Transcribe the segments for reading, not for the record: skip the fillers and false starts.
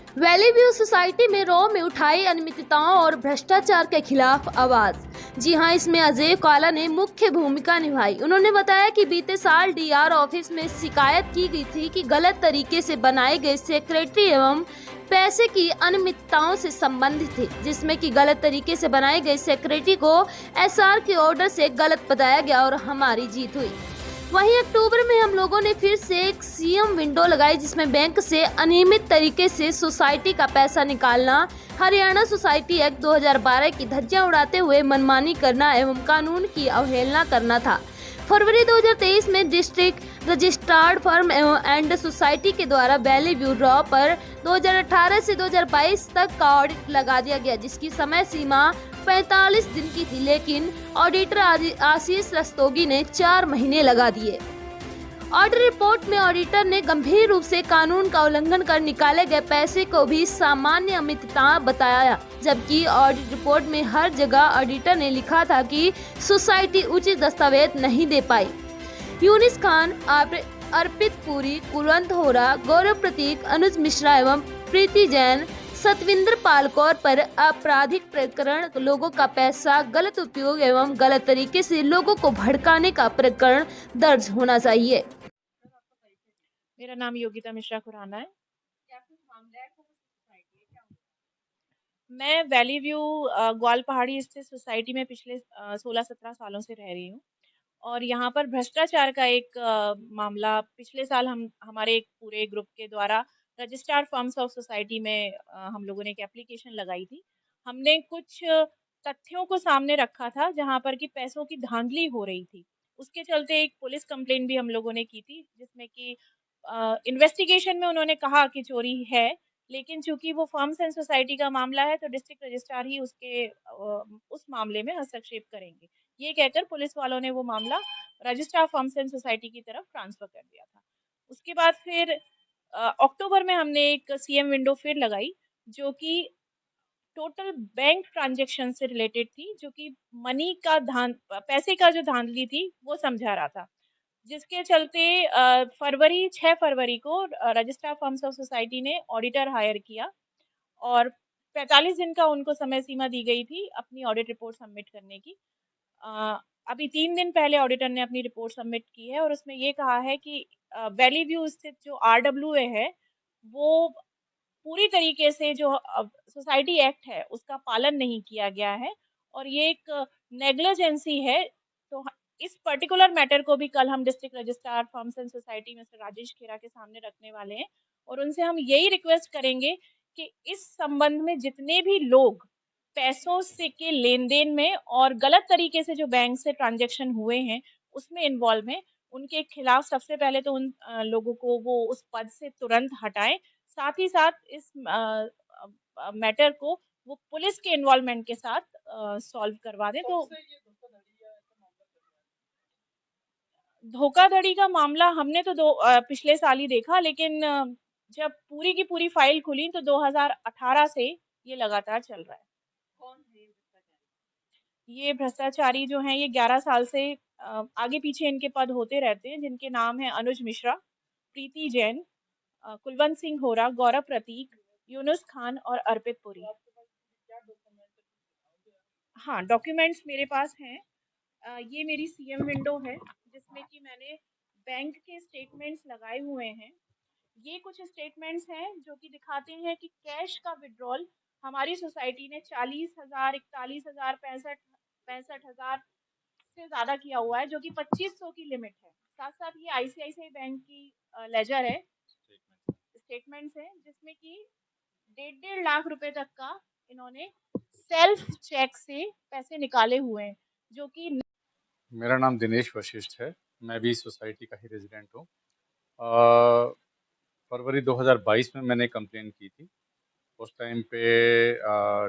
Valley view society में raw में उठाई अनियमितताओं और भ्रष्टाचार के खिलाफ आवाज। जी हां, इसमें अजय काला ने मुख्य भूमिका निभाई। उन्होंने बताया कि बीते साल डीआर ऑफिस में शिकायत की गई थी कि गलत तरीके से बनाए गए सेक्रेटरी एवं पैसे की अनियमितताओं से संबंधित थे, जिसमें कि गलत तरीके से बनाए गए सेक्रेटरी को एसआर के ऑर्डर से गलत बताया गया और हमारी जीत हुई। वहीं अक्टूबर में हम लोगों ने फिर से एक सीएम विंडो लगाई, जिसमें बैंक से अनियमित तरीके से सोसाइटी का पैसा निकालना, हरियाणा सोसाइटी एक्ट 2012 की धज्जियां उड़ाते हुए मनमानी करना एवं कानून की अवहेलना करना था। फरवरी 2023 में district registered firm and society के द्वारा वैली व्यू रॉ पर 2018 से 2022 तक का ऑडिट लगा दिया गया, जिसकी समय सीमा 45 दिन की थी, लेकिन ऑडिटर आशीष रस्तोगी ने 4 महीने लगा दिए। ऑडिट रिपोर्ट में ऑडिटर ने गंभीर रूप से कानून का उल्लंघन कर निकाले गए पैसे को भी सामान्य अनियमितता बताया, जबकि ऑडिट रिपोर्ट में हर जगह ऑडिटर ने लिखा था कि सोसाइटी उचित दस्तावेज नहीं दे पाई। यूनिस खान, अर्पित पुरी, कुलवंत होरा, गौरव प्रतीक, अनुज मिश्रा एवं प्रीति जैन, सतविंदर पाल कौर पर आपराधिक प्रकरण, लोगों का पैसा गलत उपयोग एवं गलत तरीके से लोगों को भड़काने का प्रकरण दर्ज होना चाहिए। मेरा नाम योगिता मिश्रा खुराना है। मैं वैली व्यू ग्वाल पहाड़ी स्थित सोसाइटी में पिछले 16-17 सालों से रह रही हूँ और यहाँ पर भ्रष्टाचार का एक मामला पिछले साल हमारे एक पूरे ग्रुप के द्वारा रजिस्ट्रार फर्म्स ऑफ सोसाइटी में हम लोगों ने एक एप्लीकेशन लगाई थी। हमने कुछ तथ्यों को सामने रखा था जहाँ पर कि पैसों की धांधली हो रही थी। उसके चलते एक पुलिस कंप्लेंट भी हम लोगों ने की थी, जिसमें कि इन्वेस्टिगेशन में उन्होंने कहा कि चोरी है, लेकिन चूंकि वो फर्म्स एंड सोसाइटी का मामला है तो डिस्ट्रिक्ट रजिस्ट्रार ही उस मामले में हस्तक्षेप करेंगे, ये कहकर पुलिस वालों ने वो मामला रजिस्ट्रार फर्म्स एंड सोसाइटी की तरफ ट्रांसफर कर दिया था। उसके बाद फिर अक्टूबर में हमने एक सीएम विंडो फिर लगाई, जो कि टोटल बैंक ट्रांजैक्शन से रिलेटेड थी, जो कि मनी का पैसे का जो धांधली थी वो समझा रहा था, जिसके चलते 6 फरवरी को रजिस्ट्रार फर्म्स ऑफ सोसाइटी ने ऑडिटर हायर किया और 45 दिन का उनको समय सीमा दी गई थी अपनी ऑडिट रिपोर्ट सबमिट करने की। अभी 3 दिन पहले ऑडिटर ने अपनी रिपोर्ट सबमिट की है और उसमें ये कहा है कि वैली व्यू स्थित जो आरडब्ल्यूए है वो पूरी तरीके से जो सोसाइटी एक्ट है उसका पालन नहीं किया गया है और ये एक नेग्लिजेंसी है। तो इस पर्टिकुलर मैटर को भी कल हम district registrar firms and society mister Rajesh Khera के सामने रखने वाले हैं और उनसे हम यही रिक्वेस्ट करेंगे कि इस संबंध में जितने भी लोग पैसों से के लेन देन में और गलत तरीके से जो बैंक से ट्रांजेक्शन हुए हैं उसमें इन्वॉल्व हैं, उनके खिलाफ सबसे पहले तो उन लोगों को वो उस पद से तुरंत हटाएं। साथ ही साथ इस मैटर को वो पुलिस के इन्वॉल्वमेंट के साथ सॉल्व करवा दें। तो धोखाधड़ी का मामला हमने तो पिछले साल ही देखा, लेकिन जब पूरी की पूरी फाइल खुली तो 2018 से ये लगातार चल रहा है। ये भ्रष्टाचारी जो हैं ये 11 साल से आगे पीछे इनके पद होते रहते हैं, जिनके नाम है अनुज मिश्रा, प्रीति जैन, कुलवंत सिंह होरा, गौरव प्रतीक, यूनुस खान और अर्पित पुरी। हाँ, डॉक्यूमेंट्स मेरे पास हैं। ये मेरी सीएम विंडो है जिसमें कि मैंने बैंक के स्टेटमेंट्स लगाए हुए हैं। ये कुछ स्टेटमेंट्स हैं जो कि दिखाते हैं कि कैश का विड्रॉल हमारी सोसाइटी ने 40,000, 41,000, 65,000 से ज्यादा किया हुआ है, जो कि 2500 की लिमिट है। साथ साथ ये आईसीआईसीआई बैंक की लेजर है, स्टेटमेंट्स हैं जिसमें कि 1.5 लाख रुपए तक का इन्होंने सेल्फ चेक से पैसे निकाले हुए हैं, जो कि मेरा नाम दिनेश वशिष्ठ है। मैं भी सोसाइटी का ही रेजिडेंट हूँ। फरवरी 2022 में मैंने कंप्लेन की थी। उस टाइम पे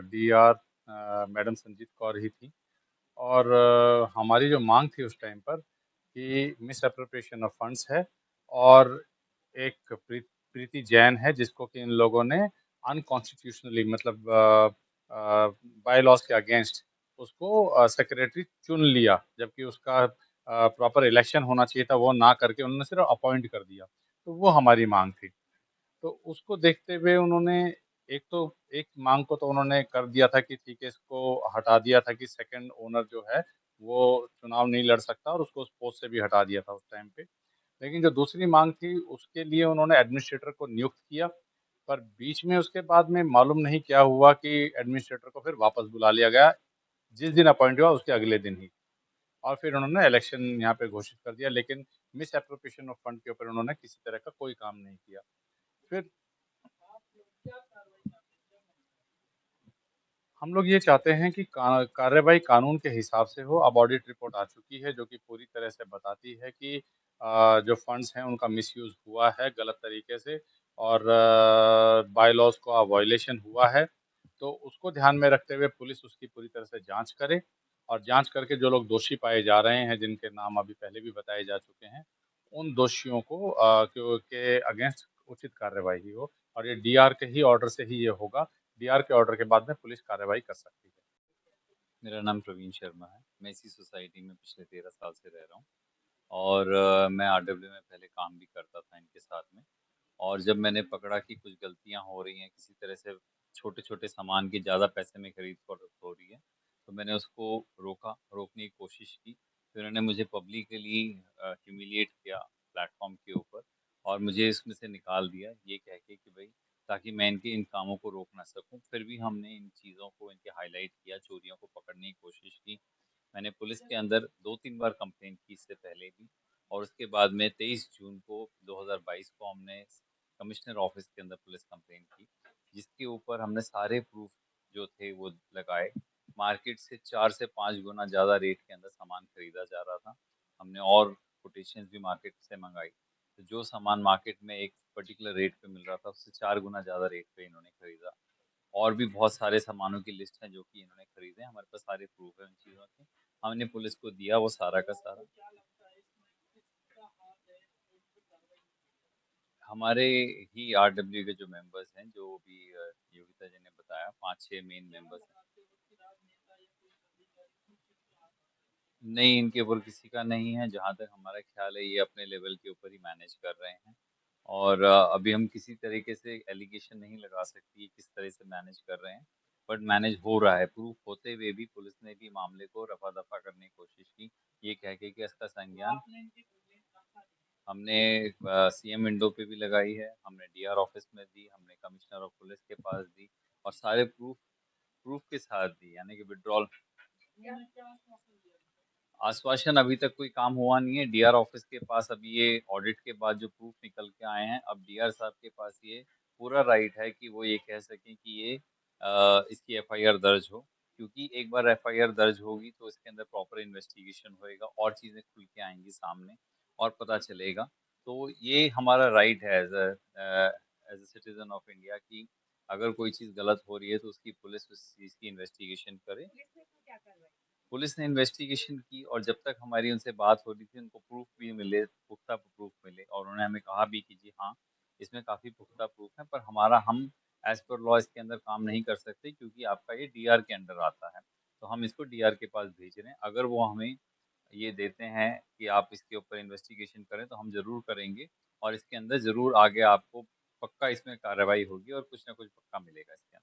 डीआर मैडम संजीत कौर ही थी और हमारी जो मांग थी उस टाइम पर कि मिस अप्रोप्रिएशन ऑफ फंड्स है और एक प्रीति जैन है जिसको कि इन लोगों ने अनकॉन्स्टिट्यूशनली मतलब बाय लॉज के अगेंस्ट उसको सेक्रेटरी चुन लिया, जबकि उसका प्रॉपर इलेक्शन होना चाहिए था, वो ना करके उन्होंने सिर्फ अपॉइंट कर दिया। तो वो हमारी मांग थी। तो उसको देखते हुए उन्होंने एक तो एक मांग को तो उन्होंने कर दिया था कि ठीक है, इसको हटा दिया था कि सेकंड ओनर जो है वो चुनाव नहीं लड़ सकता, और उसको उस पोस्ट से भी हटा दिया था उस टाइम पे। लेकिन जो दूसरी मांग थी उसके लिए उन्होंने एडमिनिस्ट्रेटर को नियुक्त किया, पर बीच में उसके बाद में मालूम नहीं क्या हुआ कि एडमिनिस्ट्रेटर को फिर वापस बुला लिया गया, जिस दिन अपॉइंट हुआ उसके अगले दिन ही। और फिर उन्होंने इलेक्शन यहाँ पे घोषित कर दिया, लेकिन मिस एप्रोप्रिएशन ऑफ फंड के ऊपर उन्होंने किसी तरह का कोई काम नहीं किया। फिर हम लोग ये चाहते हैं कि कार्रवाई कानून के हिसाब से हो। अब ऑडिट रिपोर्ट आ चुकी है जो कि पूरी तरह से बताती है कि जो फंड्स हैं उनका मिसयूज हुआ है गलत तरीके से, और बाय लॉज का वायलेशन हुआ है। तो उसको ध्यान में रखते हुए पुलिस उसकी पूरी तरह से जांच करे, और जांच करके जो लोग दोषी पाए जा रहे हैं, जिनके नाम अभी पहले भी बताए जा चुके हैं, उन दोषियों को के अगेंस्ट उचित कार्रवाई हो। और ये डीआर के ही ऑर्डर से ही ये होगा। डीआर के ऑर्डर के बाद में पुलिस कार्रवाई कर सकती है। मेरा नाम प्रवीण शर्मा है। मैं इसी सोसाइटी में पिछले 13 साल से रह रहा हूँ और मैं आरडब्ल्यू में पहले काम भी करता था इनके साथ में। और जब मैंने पकड़ा कि कुछ गलतियाँ हो रही हैं, किसी तरह से छोटे-छोटे सामान की ज़्यादा पैसे में खरीद-फरोख्त हो रही है, तो मैंने उसको रोकने की कोशिश की। फिर उन्होंने मुझे पब्लिकली ह्यूमिलिएट किया प्लेटफ़ॉर्म के ऊपर और मुझे इसमें से निकाल दिया, ये कह के कि भई ताकि मैं इनके इन कामों को रोक ना सकूँ। फिर भी हमने इन चीज़ों को इनके हाइलाइट किया, चोरियों को पकड़ने की कोशिश की। मैंने पुलिस के अंदर 2-3 बार कंप्लेंट की इससे पहले भी, और उसके बाद में 23 जून को 2022 को हमने कमिश्नर ऑफिस के अंदर पुलिस कंप्लेंट की, जिसके ऊपर हमने सारे प्रूफ जो थे वो लगाए। मार्केट से 4 से 5 गुना ज़्यादा रेट के अंदर सामान खरीदा जा रहा था। हमने और कोटेशंस भी मार्केट से मंगाई। तो जो सामान मार्केट में एक पर्टिकुलर रेट पे मिल रहा था, उससे 4 गुना ज़्यादा रेट पे इन्होंने खरीदा। और भी बहुत सारे सामानों की लिस्ट है जो कि इन्होंने खरीदे। हमारे पास सारे प्रूफ है उन चीज़ों के। हमने पुलिस को दिया वो सारा का सारा। हमारे ही आरडब्ल्यू के जो मेंबर्स हैं, जो भी योगिता जी ने बताया, 5-6 मेन मेंबर्स हैं। नहीं, इनके ऊपर किसी का नहीं है। जहाँ तक हमारा ख्याल है ये अपने लेवल के ऊपर ही मैनेज कर रहे हैं, और अभी हम किसी तरीके से एलिगेशन नहीं लगा सकते कि किस तरह से मैनेज कर रहे हैं, बट मैनेज हो रहा है। प्रूफ होते हुए भी पुलिस ने भी मामले को रफा-दफा करने की कोशिश की, ये कह के कि इसका संज्ञान हमने सीएम विंडो पे भी लगाई है, हमने डीआर ऑफिस में दी, हमने कमिश्नर ऑफ पुलिस के पास दी, और सारे प्रूफ प्रूफ के साथ दी, यानी कि विड्रॉल। आश्वासन अभी तक कोई काम हुआ नहीं है। डीआर ऑफिस के पास अभी ये ऑडिट के बाद जो प्रूफ निकल के आए हैं, अब डीआर साहब के पास ये पूरा राइट है कि वो ये कह सकें कि ये इसकी एफआईआर दर्ज हो, क्योंकि एक बार एफआईआर दर्ज होगी तो इसके अंदर प्रॉपर इन्वेस्टिगेशन होएगा और चीज़ें खुल के आएंगी सामने और पता चलेगा। तो ये हमारा राइट है as a citizen of India कि अगर कोई चीज़ गलत हो रही है तो उसकी पुलिस उस चीज़ की इन्वेस्टिगेशन करे। पुलिस ने इन्वेस्टिगेशन की, और जब तक हमारी उनसे बात हो रही थी उनको प्रूफ भी मिले, पुख्ता प्रूफ मिले, और उन्होंने हमें कहा भी कि जी हाँ, इसमें काफ़ी पुख्ता प्रूफ है, पर हम एज पर लॉ इसके अंदर काम नहीं कर सकते क्योंकि आपका ये डीआर के अंडर आता है। तो हम इसको डीआर के पास भेज रहे हैं। अगर वो हमें ये देते हैं कि आप इसके ऊपर इन्वेस्टिगेशन करें तो हम ज़रूर करेंगे, और इसके अंदर ज़रूर आगे आपको पक्का इसमें कार्रवाई होगी और कुछ ना कुछ पक्का मिलेगा इसके अंदर।